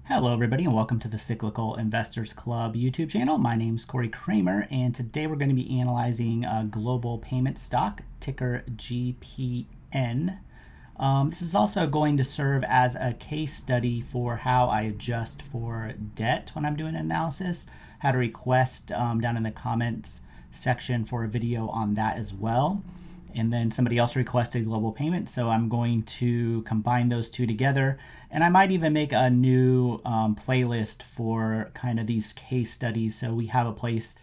Hello everybody and welcome to the Cyclical Investors Club YouTube channel. My name's Corey Kramer and today we're going to be analyzing a global payment stock, ticker GPN. This is also going to serve as a case study for how I adjust for debt when I'm doing an analysis. I had a request down in the comments section for a video on that as well. And then somebody else requested global payment, so I'm going to combine those two together. And I might even make a new playlist for kind of these case studies, so we have a place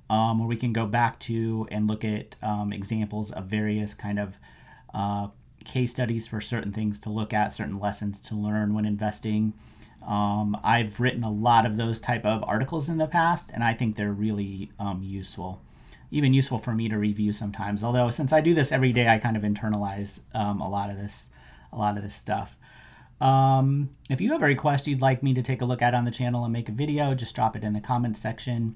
where we can go back to and look at examples of various kind of case studies for certain things to look at, certain lessons to learn when investing. I've written a lot of those type of articles in the past, and I think they're really useful. Even useful for me to review sometimes. Although since I do this every day, I kind of internalize a lot of this stuff. If you have a request you'd like me to take a look at on the channel and make a video, just drop it in the comments section.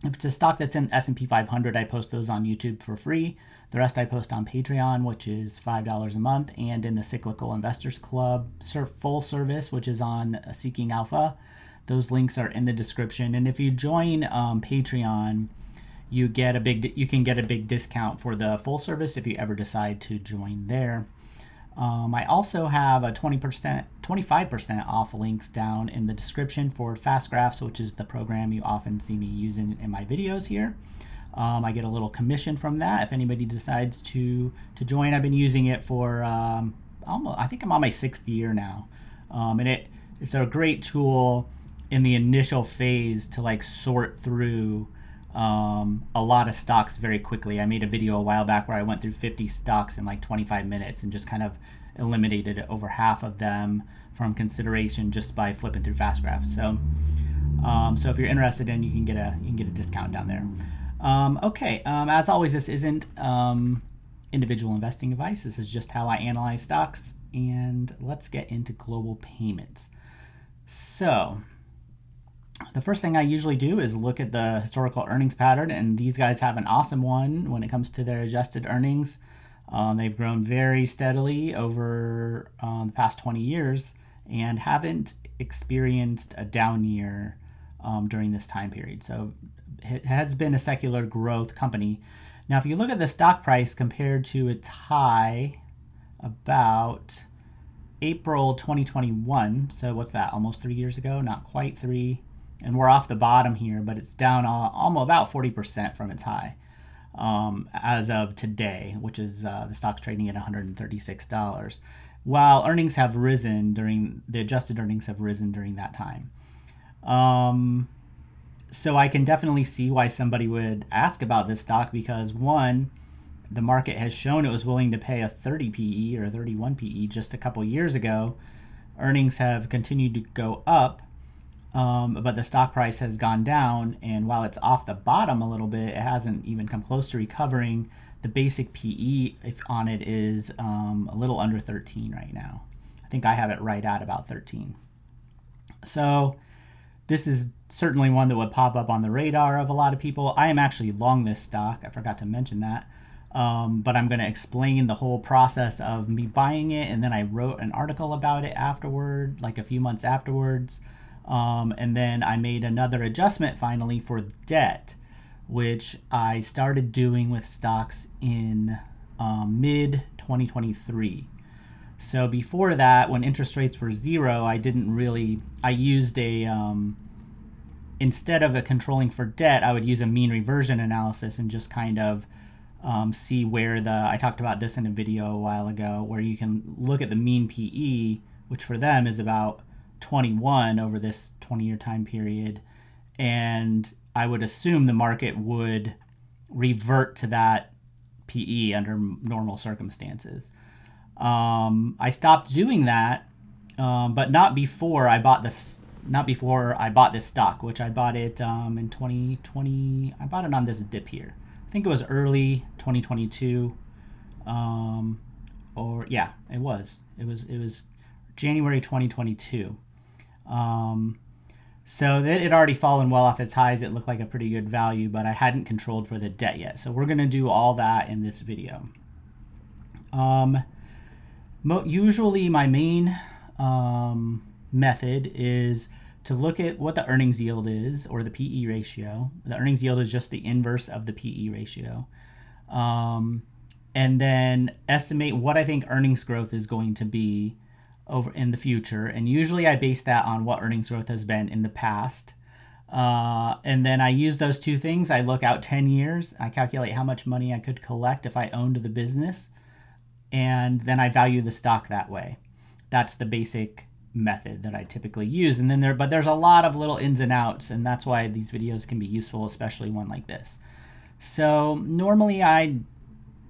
If it's a stock that's in S&P 500, I post those on YouTube for free. The rest I post on Patreon, which is $5 a month, and in the Cyclical Investors Club full service, which is on Seeking Alpha. Those links are in the description. And if you join Patreon, you can get a big discount for the full service if you ever decide to join there. I also have a 25% off links down in the description for Fast Graphs, which is the program you often see me using in my videos here. I get a little commission from that if anybody decides to join. I've been using it for I think I'm on my 6th year now, and it's a great tool in the initial phase to like sort through a lot of stocks very quickly. I made a video a while back where I went through 50 stocks in like 25 minutes and just kind of eliminated over half of them from consideration just by flipping through Fast Graphs. So if you're interested in, you can get a discount down there. As always, this isn't individual investing advice. This is just how I analyze stocks. And let's get into global payments. So the first thing I usually do is look at the historical earnings pattern, and these guys have an awesome one when it comes to their adjusted earnings. They've grown very steadily over the past 20 years and haven't experienced a down year during this time period. So it has been a secular growth company. Now, if you look at the stock price compared to its high about April 2021, so what's that, almost 3 years ago? Not quite 3. And we're off the bottom here, but it's down almost about 40% from its high as of today, which is the stock's trading at $136. While earnings have risen the adjusted earnings have risen during that time. So I can definitely see why somebody would ask about this stock because, one, the market has shown it was willing to pay a 30 PE or 31 PE just a couple years ago. Earnings have continued to go up. But the stock price has gone down, and while it's off the bottom a little bit, it hasn't even come close to recovering. The basic PE on it is a little under 13 right now. I think I have it right at about 13. So this is certainly one that would pop up on the radar of a lot of people. I am actually long this stock. I forgot to mention that. But I'm going to explain the whole process of me buying it, and then I wrote an article about it afterward, like a few months afterwards. And then I made another adjustment finally for debt, which I started doing with stocks in mid 2023. So before that, when interest rates were 0, I used instead of a controlling for debt, I would use a mean reversion analysis and just kind of see where I talked about this in a video a while ago, where you can look at the mean PE, which for them is about 21 over this 20-year time period, and I would assume the market would revert to that PE under normal circumstances. I stopped doing that, but not before I bought this. Not before I bought this stock, which I bought it in 2020. I bought it on this dip here. I think it was early 2022, it was January 2022. So it had already fallen well off its highs. It looked like a pretty good value, but I hadn't controlled for the debt yet. So we're going to do all that in this video. Usually my main method is to look at what the earnings yield is, or the PE ratio. The earnings yield is just the inverse of the PE ratio. And then estimate what I think earnings growth is going to be over in the future. And usually I base that on what earnings growth has been in the past. And then I use those two things. I look out 10 years. I calculate how much money I could collect if I owned the business. And then I value the stock that way. That's the basic method that I typically use. And then there's a lot of little ins and outs, and that's why these videos can be useful, especially one like this. So normally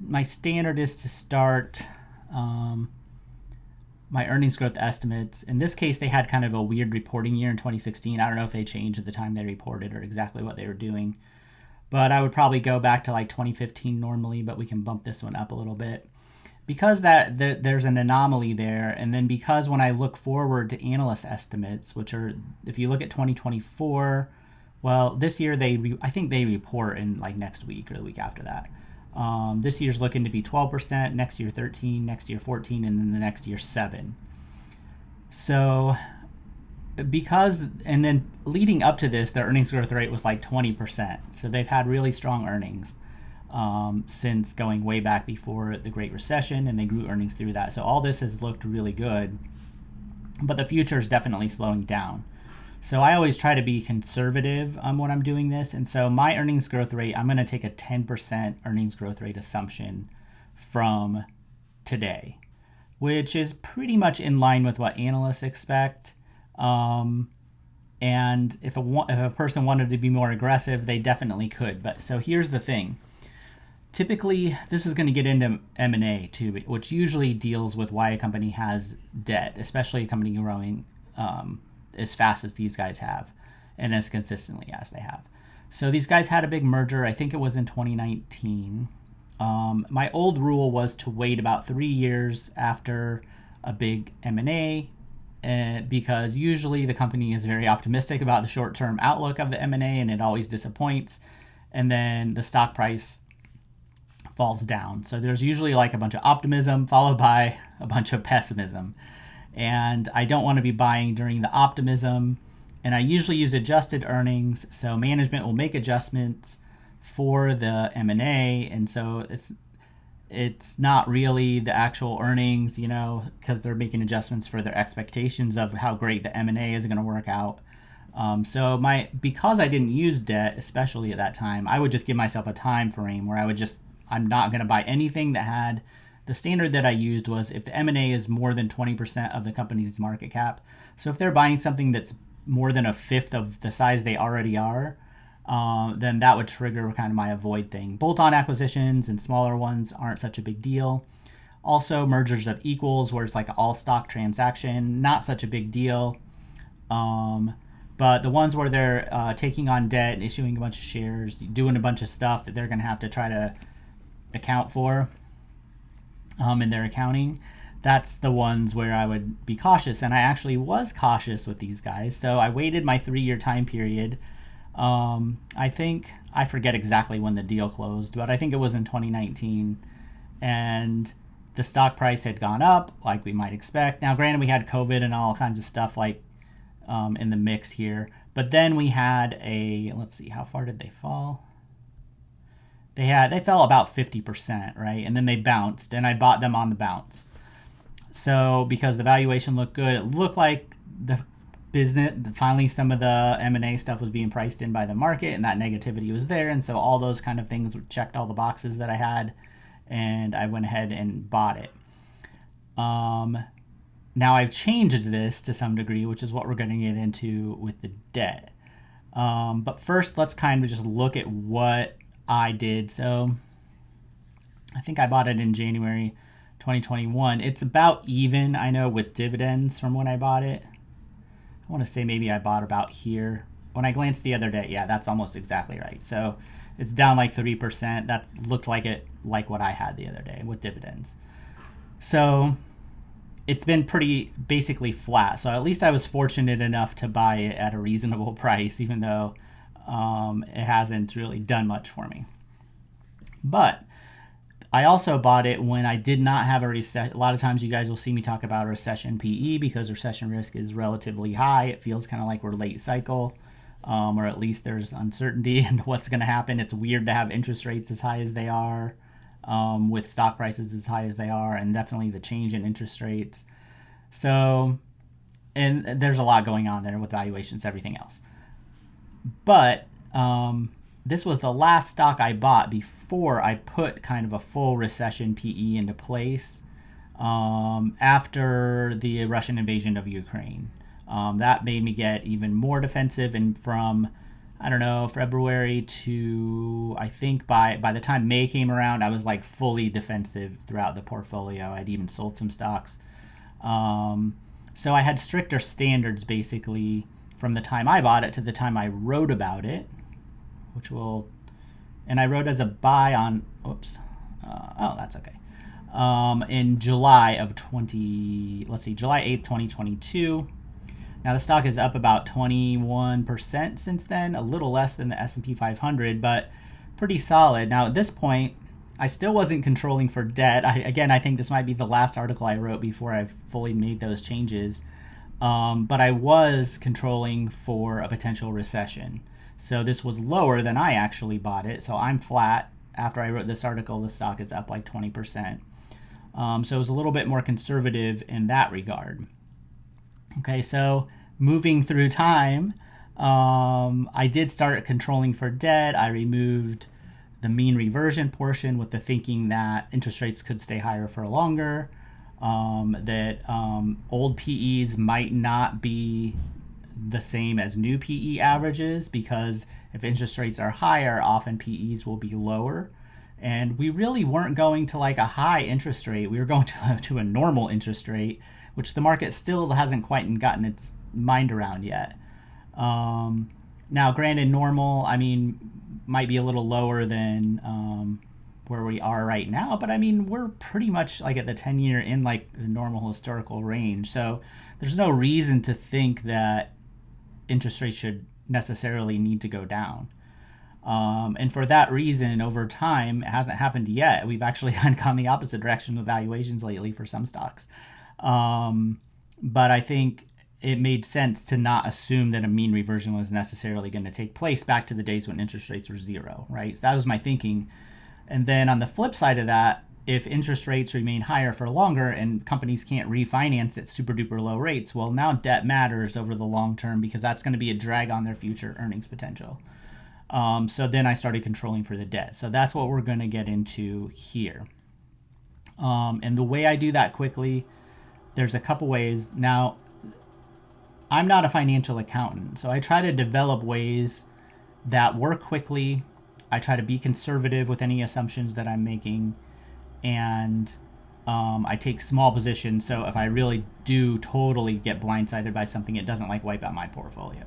my standard is to start my earnings growth estimates. In this case, they had kind of a weird reporting year in 2016. I don't know if they changed at the time they reported or exactly what they were doing, but I would probably go back to like 2015 normally, but we can bump this one up a little bit. Because there's an anomaly there, and then because when I look forward to analyst estimates, which are, if you look at 2024, well, this year I think they report in like next week or the week after that. This year's looking to be 12%, next year 13, next year 14, and then the next year 7. So and then leading up to this, their earnings growth rate was like 20%. So they've had really strong earnings since going way back before the Great Recession, and they grew earnings through that. So all this has looked really good, but the future is definitely slowing down. So I always try to be conservative when I'm doing this. And so my earnings growth rate, I'm going to take a 10% earnings growth rate assumption from today, which is pretty much in line with what analysts expect. And if a person wanted to be more aggressive, they definitely could. But so here's the thing. Typically, this is going to get into M&A too, which usually deals with why a company has debt, especially a company growing as fast as these guys have and as consistently as they have. So these guys had a big merger. I think it was in 2019. My old rule was to wait about 3 years after a big M&A, because usually the company is very optimistic about the short-term outlook of the M&A, and it always disappoints. And then the stock price falls down. So there's usually like a bunch of optimism followed by a bunch of pessimism. And I don't want to be buying during the optimism. And I usually use adjusted earnings. So management will make adjustments for the M&A. And so it's not really the actual earnings, because they're making adjustments for their expectations of how great the M&A is going to work out. Because I didn't use debt, especially at that time, I would just give myself a time frame where I'm not going to buy anything that had, the standard that I used was if the M&A is more than 20% of the company's market cap. So if they're buying something that's more than a fifth of the size they already are, then that would trigger kind of my avoid thing. Bolt-on acquisitions and smaller ones aren't such a big deal. Also, mergers of equals, where it's like an all-stock transaction, not such a big deal. But the ones where they're taking on debt and issuing a bunch of shares, doing a bunch of stuff that they're going to have to try to account for in their accounting, that's the ones where I would be cautious. And I actually was cautious with these guys. So I waited my 3-year time period. I forget exactly when the deal closed, but I think it was in 2019. And the stock price had gone up like we might expect. Now, granted, we had COVID and all kinds of stuff like in the mix here. But then we had let's see, how far did they fall? They fell about 50%, right? And then they bounced, and I bought them on the bounce. So because the valuation looked good, it looked like the business, finally some of the M&A stuff was being priced in by the market, and that negativity was there. And so all those kind of things checked all the boxes that I had, and I went ahead and bought it. Now I've changed this to some degree, which is what we're going to get into with the debt. But first, let's kind of just look at what I did. So I think I bought it in January 2021. It's about even, I know, with dividends from when I bought it. I want to say maybe I bought about here. When I glanced the other day, yeah, that's almost exactly right. So it's down like 3%. That looked like what I had the other day with dividends. So it's been pretty basically flat. So at least I was fortunate enough to buy it at a reasonable price, even though it hasn't really done much for me. But I also bought it when I did not have a recession. A lot of times you guys will see me talk about recession PE because recession risk is relatively high. It feels kind of like we're late cycle, or at least there's uncertainty in what's going to happen. It's weird to have interest rates as high as they are, with stock prices as high as they are, and definitely the change in interest rates. So, and there's a lot going on there with valuations, everything else. But this was the last stock I bought before I put kind of a full recession PE into place, after the Russian invasion of Ukraine. That made me get even more defensive, and from, I don't know, February to, I think by the time May came around, I was like fully defensive throughout the portfolio. I'd even sold some stocks. So I had stricter standards basically from the time I bought it to the time I wrote about it, and I wrote as a buy on, that's okay. In July 8th, 2022. Now the stock is up about 21% since then, a little less than the S&P 500, but pretty solid. Now at this point, I still wasn't controlling for debt. I think this might be the last article I wrote before I fully made those changes. But I was controlling for a potential recession. So this was lower than I actually bought it. So I'm flat. After I wrote this article, the stock is up like 20%. So it was a little bit more conservative in that regard. Okay, so moving through time, I did start controlling for debt. I removed the mean reversion portion with the thinking that interest rates could stay higher for longer, that old PEs might not be the same as new PE averages, because if interest rates are higher, often PEs will be lower. And we really weren't going to like a high interest rate. We were going to a normal interest rate, which the market still hasn't quite gotten its mind around yet. Now, granted, normal, might be a little lower than where we are right now, but we're pretty much like at the 10-year in like the normal historical range. So there's no reason to think that interest rates should necessarily need to go down. And for that reason, over time, it hasn't happened yet. We've actually gone the opposite direction with valuations lately for some stocks. But I think it made sense to not assume that a mean reversion was necessarily going to take place back to the days when interest rates were zero, right? So that was my thinking. And then on the flip side of that, if interest rates remain higher for longer and companies can't refinance at super duper low rates, well, now debt matters over the long term, because that's going to be a drag on their future earnings potential. So then I started controlling for the debt. So that's what we're going to get into here. And the way I do that quickly, there's a couple ways. Now, I'm not a financial accountant, so I try to develop ways that work quickly. I try to be conservative with any assumptions that I'm making, and I take small positions, so if I really do totally get blindsided by something, it doesn't like wipe out my portfolio.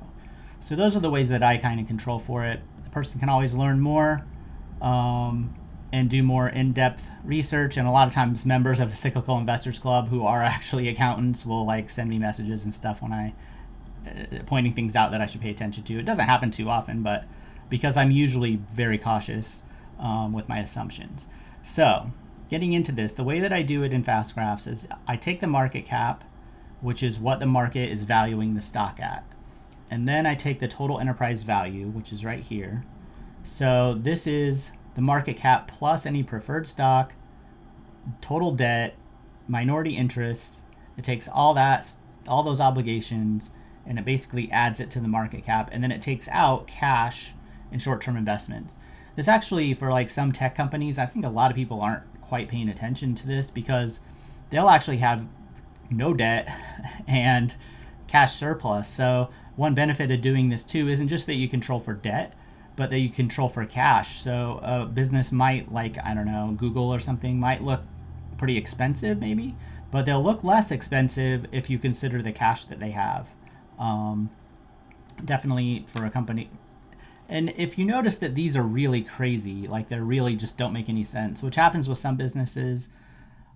So those are the ways that I kind of control for it. The person can always learn more and do more in-depth research, and a lot of times members of the Cyclical Investors Club who are actually accountants will like send me messages and stuff when I pointing things out that I should pay attention to. It doesn't happen too often, but because I'm usually very cautious with my assumptions. So getting into this, the way that I do it in Fast Graphs is I take the market cap, which is what the market is valuing the stock at. And then I take the total enterprise value, which is right here. So this is the market cap plus any preferred stock, total debt, minority interests. It takes all those obligations, and it basically adds it to the market cap. And then it takes out cash and short-term investments. This actually, for like some tech companies, I think a lot of people aren't quite paying attention to this, because they'll actually have no debt and cash surplus. So one benefit of doing this too isn't just that you control for debt, but that you control for cash. So a business might, like, I don't know, Google or something, might look pretty expensive maybe, but they'll look less expensive if you consider the cash that they have. Definitely for a company. And if you notice that these are really crazy, like they really just don't make any sense, which happens with some businesses,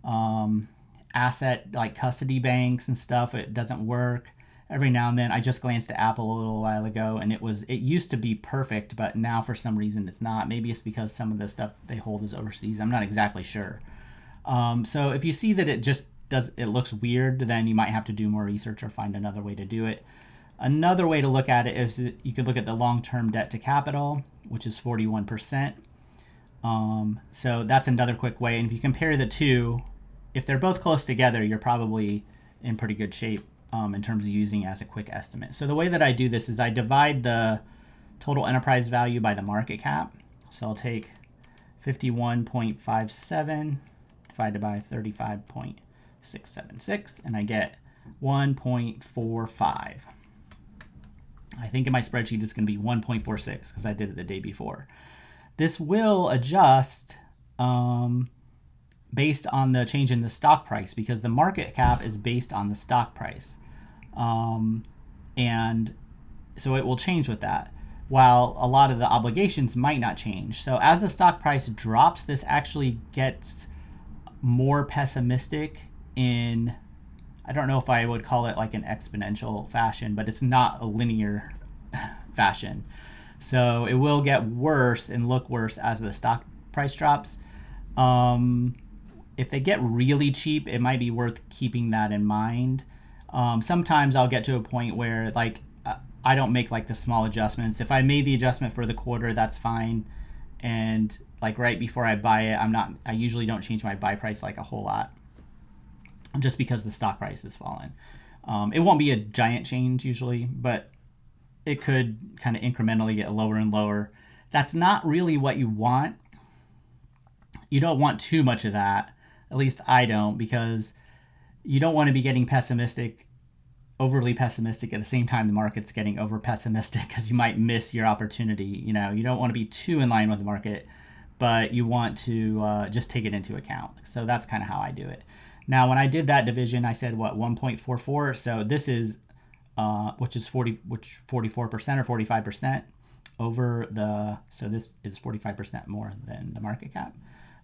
asset like custody banks and stuff, it doesn't work. every now and then. I just glanced at Apple a little while ago, and it used to be perfect, but now for some reason it's not. Maybe it's because some of the stuff they hold is overseas. I'm not exactly sure. So if you see that it looks weird, then you might have to do more research or find another way to do it. Another way to look at it is you could look at the long-term debt to capital, which is 41%. So that's another quick way. And if you compare the two, if they're both close together, you're probably in pretty good shape in terms of using as a quick estimate. So the way that I do this is I divide the total enterprise value by the market cap. So I'll take 51.57 divided by 35.676, and I get 1.45. I think in my spreadsheet it's going to be 1.46 because I did it the day before. This will adjust based on the change in the stock price, because the market cap is based on the stock price. And so it will change with that, while a lot of the obligations might not change. So as the stock price drops, this actually gets more pessimistic in, I don't know if I would call it like an exponential fashion, but it's not a linear fashion. So it will get worse and look worse as the stock price drops. If they get really cheap, it might be worth keeping that in mind. Sometimes I'll get to a point where I don't make like the small adjustments. If I made the adjustment for the quarter, that's fine. And like right before I buy it, I usually don't change my buy price like a whole lot, just because the stock price has fallen. It won't be a giant change usually, but it could kind of incrementally get lower and lower. That's not really what you want. You don't want too much of that. At least I don't, because you don't want to be getting overly pessimistic at the same time the market's getting over pessimistic, because you might miss your opportunity. You don't want to be too in line with the market, but you want to just take it into account. So that's kind of how I do it. Now, when I did that division, I said 1.44. So this is which is 44% or 45% over so this is 45% more than the market cap.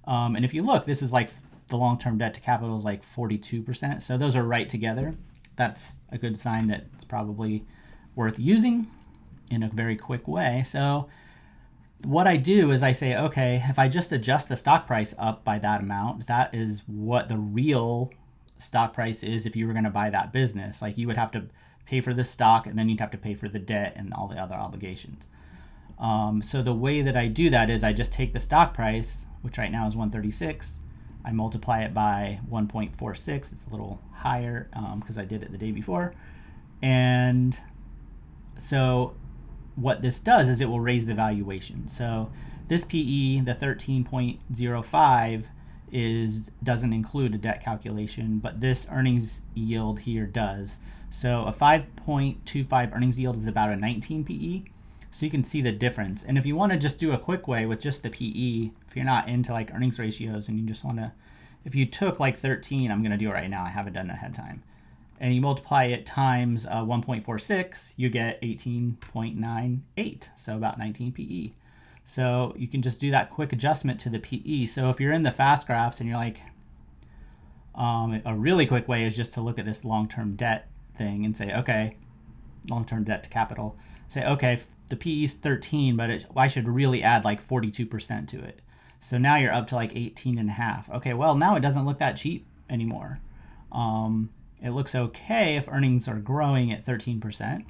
And if you look, this is like the long-term debt to capital is like 42%. So those are right together. That's a good sign that it's probably worth using in a very quick way. So what I do is I say, okay, if I just adjust the stock price up by that amount, that is what the real stock price is if you were going to buy that business. Like, you would have to pay for the stock, and then you'd have to pay for the debt and all the other obligations. So the way that I do that is I just take the stock price, which right now is 136. I multiply it by 1.46. It's a little higher because I did it the day before. And so what this does is it will raise the valuation. So this PE, the 13.05, doesn't include a debt calculation, but this earnings yield here does. So a 5.25 earnings yield is about a 19 PE. So you can see the difference. And if you want to just do a quick way with just the PE, if you're not into like earnings ratios and you just want to, if you took like 13, I'm going to do it right now, I haven't done it ahead of time, and you multiply it times 1.46, you get 18.98, so about 19 PE. So you can just do that quick adjustment to the PE. So if you're in the fast graphs and you're like, a really quick way is just to look at this long-term debt thing and say, okay, long-term debt to capital. Say, okay, the PE is 13, but I should really add like 42% to it. So now you're up to like 18.5. Okay, well, now it doesn't look that cheap anymore. It looks okay if earnings are growing at 13%.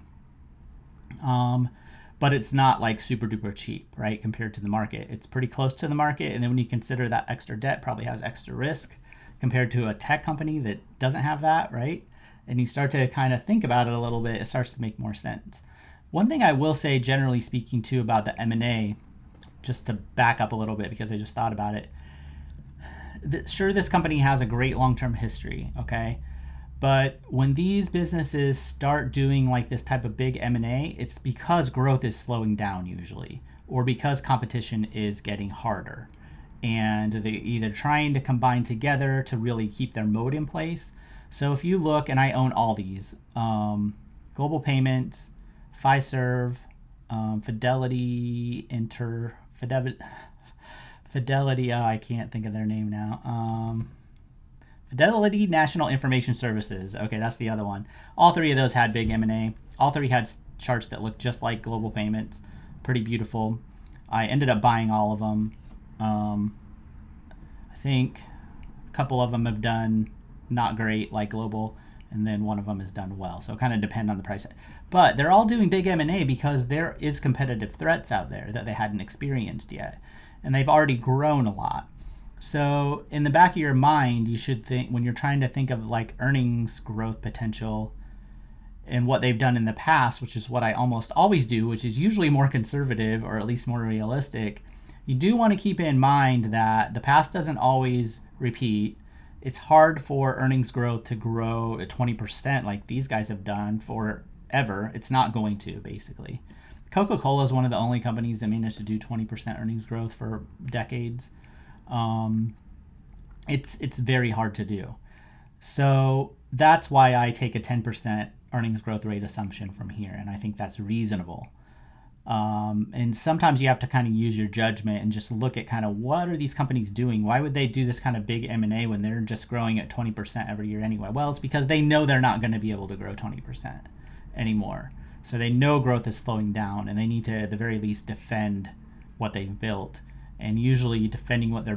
But it's not like super duper cheap, right, compared to the market. It's pretty close to the market. And then when you consider that extra debt probably has extra risk compared to a tech company that doesn't have that, right? And you start to kind of think about it a little bit, it starts to make more sense. One thing I will say, generally speaking, too, about the M&A, just to back up a little bit because I just thought about it. Sure, this company has a great long-term history, okay? But when these businesses start doing like this type of big M&A, it's because growth is slowing down usually, or because competition is getting harder. And they're either trying to combine together to really keep their moat in place. So if you look, and I own all these, Global Payments, Fiserv, Fidelity, I can't think of their name now. Fidelity National Information Services. Okay, that's the other one. All three of those had big M&A. All three had charts that looked just like Global Payments. Pretty beautiful. I ended up buying all of them. I think a couple of them have done not great like Global, and then one of them has done well. So it kind of depend on the price. But they're all doing big M&A because there is competitive threats out there that they hadn't experienced yet. And they've already grown a lot. So in the back of your mind, you should think, when you're trying to think of like earnings growth potential and what they've done in the past, which is what I almost always do, which is usually more conservative or at least more realistic, you do want to keep in mind that the past doesn't always repeat. It's hard for earnings growth to grow at 20% like these guys have done forever. It's not going to, basically. Coca-Cola is one of the only companies that managed to do 20% earnings growth for decades. It's very hard to do. So that's why I take a 10% earnings growth rate assumption from here, and I think that's reasonable. And sometimes you have to kind of use your judgment and just look at kind of what are these companies doing? Why would they do this kind of big M&A when they're just growing at 20% every year anyway? Well, it's because they know they're not going to be able to grow 20% anymore. So they know growth is slowing down, and they need to, at the very least, defend what they've built. And usually defending what they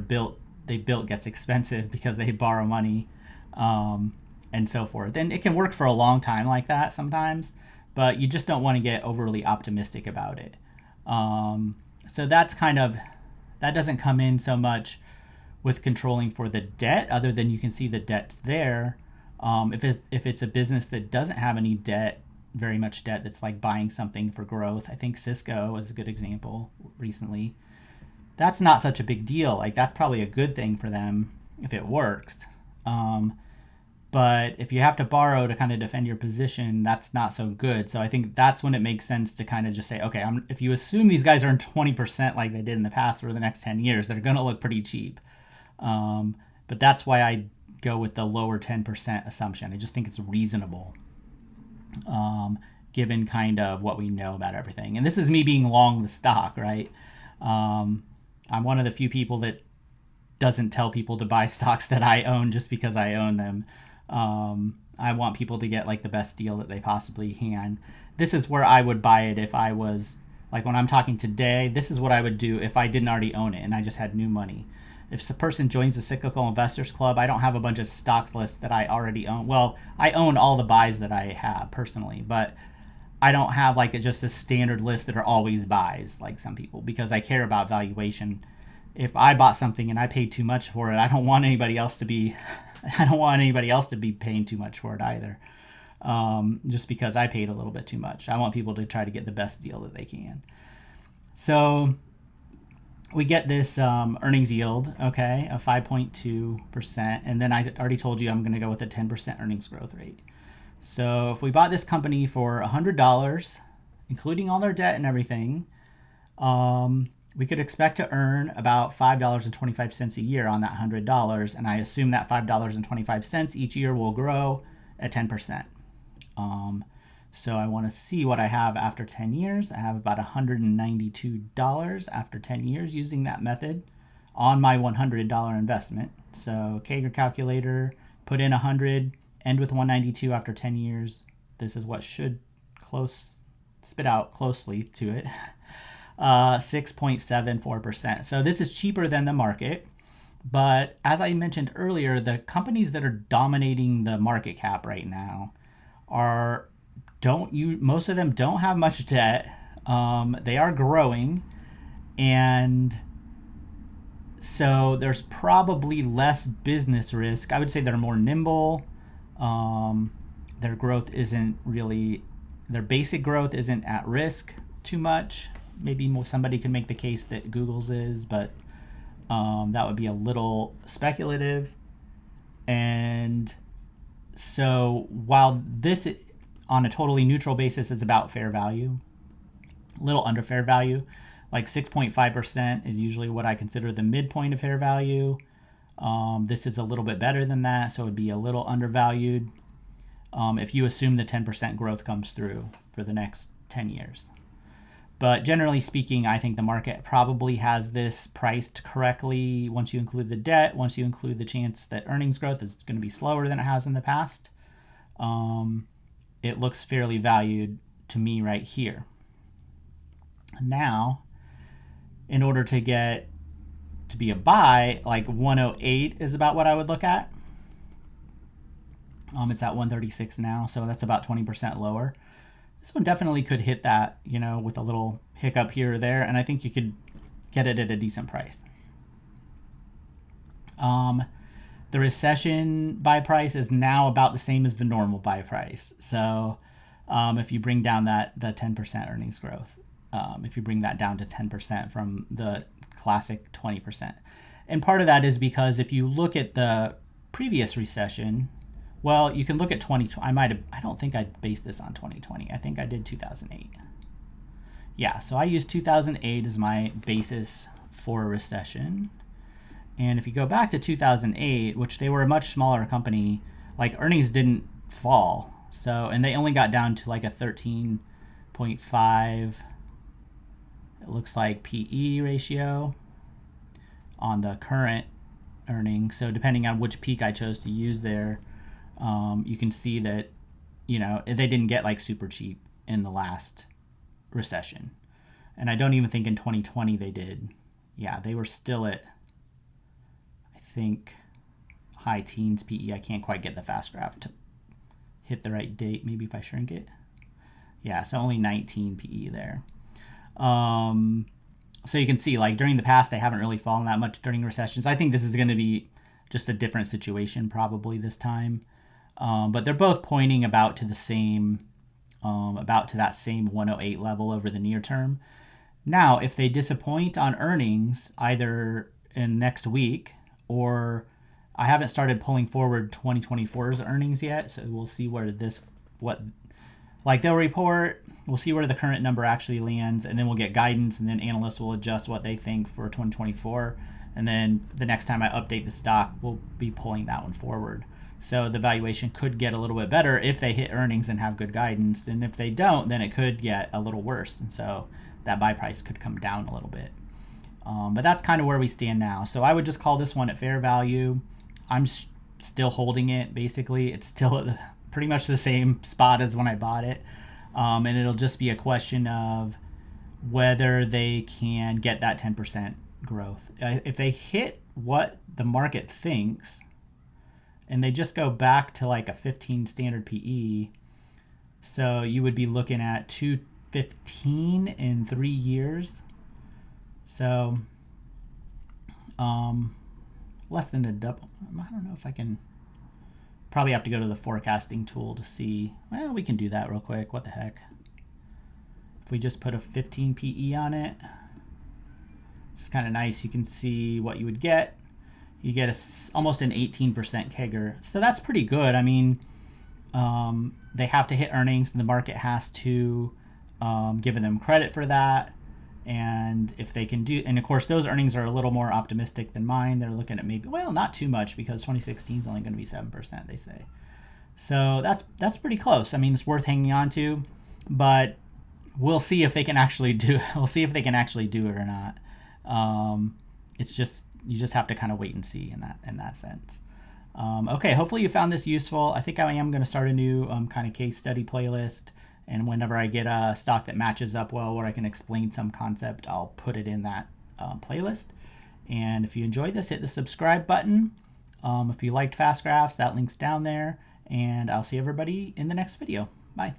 built gets expensive because they borrow money and so forth. And it can work for a long time like that sometimes, but you just don't want to get overly optimistic about it. So that's that doesn't come in so much with controlling for the debt, other than you can see the debt's there. If it's a business that doesn't have any debt, very much debt, that's like buying something for growth. I think Cisco is a good example recently. That's not such a big deal. Like, that's probably a good thing for them if it works. But if you have to borrow to kind of defend your position, that's not so good. So I think that's when it makes sense to kind of just say, okay, if you assume these guys earn 20% like they did in the past for the next 10 years, they're going to look pretty cheap. But that's why I go with the lower 10% assumption. I just think it's reasonable, given kind of what we know about everything. And this is me being long the stock, right? I'm one of the few people that doesn't tell people to buy stocks that I own just because I own them. I want people to get like the best deal that they possibly can. This is where I would buy it if I was, like when I'm talking today, this is what I would do if I didn't already own it and I just had new money. If a person joins the Cyclical Investors Club, I don't have a bunch of stocks lists that I already own. Well, I own all the buys that I have personally, but I don't have like just a standard list that are always buys like some people, because I care about valuation. If I bought something and I paid too much for it, I don't want anybody else to be paying too much for it either. Just because I paid a little bit too much. I want people to try to get the best deal that they can. So we get this earnings yield, okay, of 5.2%. And then I already told you I'm going to go with a 10% earnings growth rate. So if we bought this company for $100, including all their debt and everything, we could expect to earn about $5.25 a year on that $100. And I assume that $5.25 each year will grow at 10%. So I want to see what I have after 10 years. I have about $192 after 10 years using that method on my $100 investment. So CAGR calculator, put in 100, end with 192 after 10 years. This is what should spit out closely to it. 6.74%. So this is cheaper than the market. But as I mentioned earlier, the companies that are dominating the market cap right now most of them don't have much debt. They are growing, and so there's probably less business risk. I would say they're more nimble. Their growth their basic growth isn't at risk too much. Maybe somebody could make the case that Google's is, but that would be a little speculative. And so while this, on a totally neutral basis, is about fair value, a little under fair value, like 6.5% is usually what I consider the midpoint of fair value. This is a little bit better than that, so it would be a little undervalued if you assume the 10% growth comes through for the next 10 years. But generally speaking, I think the market probably has this priced correctly once you include the debt, once you include the chance that earnings growth is going to be slower than it has in the past. It looks fairly valued to me right here. Now, in order to get to be a buy, like 108 is about what I would look at. It's at 136 now, so that's about 20% lower. This one definitely could hit that, with a little hiccup here or there, and I think you could get it at a decent price. The recession buy price is now about the same as the normal buy price. So if you bring down the 10% earnings growth, if you bring that down to 10% from the classic 20%. And part of that is because if you look at the previous recession, well, you can look at 2020. I don't think I based this on 2020. I think I did 2008. Yeah, so I used 2008 as my basis for a recession. And if you go back to 2008, which they were a much smaller company, like earnings didn't fall. So, and they only got down to like a 13.5, it looks like PE ratio on the current earnings. So depending on which peak I chose to use there, you can see that, they didn't get like super cheap in the last recession. And I don't even think in 2020 they did. Yeah, they were still at, I think, high teens PE. I can't quite get the fast graph to hit the right date. Maybe if I shrink it. Yeah, so only 19 PE there. So you can see, like, during the past, they haven't really fallen that much during recessions. I think this is going to be just a different situation probably this time. But they're both pointing about to the same, about to that same 108 level over the near term. Now, if they disappoint on earnings either in next week, or I haven't started pulling forward 2024's earnings yet, so we'll see where they'll report, we'll see where the current number actually lands, and then we'll get guidance, and then analysts will adjust what they think for 2024. And then the next time I update the stock, we'll be pulling that one forward. So the valuation could get a little bit better if they hit earnings and have good guidance. And if they don't, then it could get a little worse. And so that buy price could come down a little bit. But that's kind of where we stand now. So I would just call this one at fair value. I'm still holding it, basically. It's still at pretty much the same spot as when I bought it. And it'll just be a question of whether they can get that 10% growth. If they hit what the market thinks, and they just go back to like a 15 standard PE, so you would be looking at 215 in 3 years. So less than a double. I don't know if I can. Probably have to go to the forecasting tool to see. Well, we can do that real quick. What the heck? If we just put a 15 PE on it, it's kind of nice. You can see what you would get. You get almost an 18% CAGR. So that's pretty good. I mean, they have to hit earnings, and the market has to give them credit for that. And if they can do, and of course, those earnings are a little more optimistic than mine. They're looking at maybe, well, not too much, because 2016 is only going to be 7%, they say. So that's pretty close. I mean, it's worth hanging on to, but we'll see if they can actually do it. We'll see if they can actually do it or not. It's just, you just have to kind of wait and see in that sense. Okay, hopefully you found this useful. I think I am going to start a new kind of case study playlist. And whenever I get a stock that matches up well, where I can explain some concept, I'll put it in that playlist. And if you enjoyed this, hit the subscribe button. If you liked fast graphs, that link's down there. And I'll see everybody in the next video. Bye.